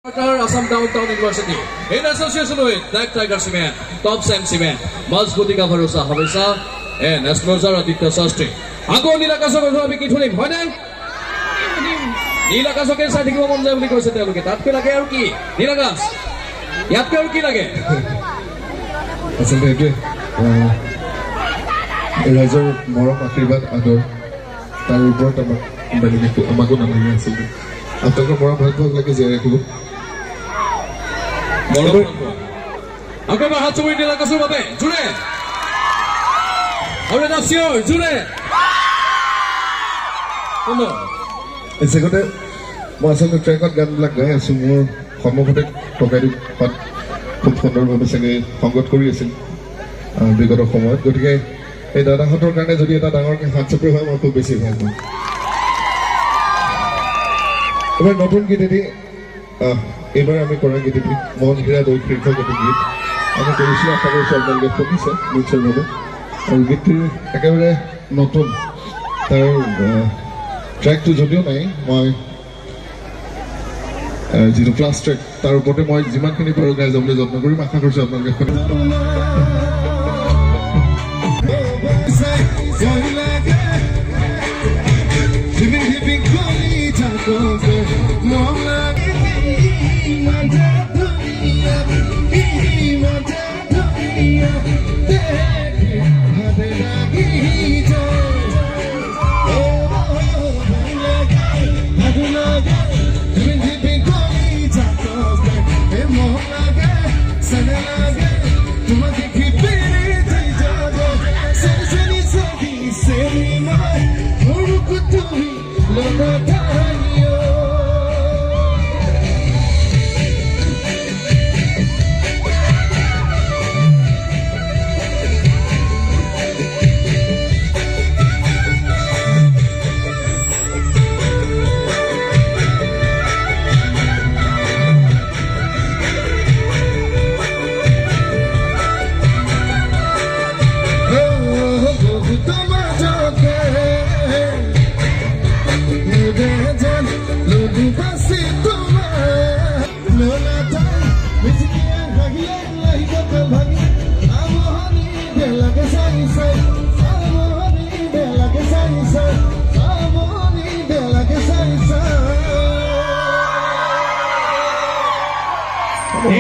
Assam Downtown University in association with Black Tiger Cement, Top Sam Cement, Mazbutika Bharosa Hamesha, and Astroza Aditya Sastry. Ako Nilakasok Hobi Kituni, Hone Nilakasok Sati Momon because they look at Apilaki, Nilagas Yapki Lage. As a baby, Razo Moro Akribat Ador, Taru brought a Maguna. After the Moro like a Zeraku. Ako ba hatuin nila kasubabe? Jure! Ahora nació, Jure! Ano? Second, masuk ke track gan laga semua kamu kata tokai pat খুব সুন্দৰভাৱে সঙ্গে সংগত কৰি আছিল বিগত সময়ত গতিকে এই দাদাহঁতৰ কাৰণে যদি এটা ডাঙৰকৈ হাত চাপৰি হয় মই খুব বেছি ভাল পাম এবাৰ নতুন গীতেদি এবাৰ আমি কৰা গীতেদি মন ঘিৰা দৈ শীৰ্ষক গীত আমি কৰিছিলোঁ আশা কৰিছোঁ আপোনালোকে শুনিছে নিশ্চয়ভাৱে আৰু গীতটিৰ একেবাৰে নতুন তাৰ ট্ৰেকটো যদিও নাই মই যিটো ক্লাছ ট্ৰেক তাৰ ওপৰতে মই যিমানখিনি পাৰোঁ গাই যাবলৈ যত্ন কৰিম আশা কৰিছোঁ আপোনালোকে Say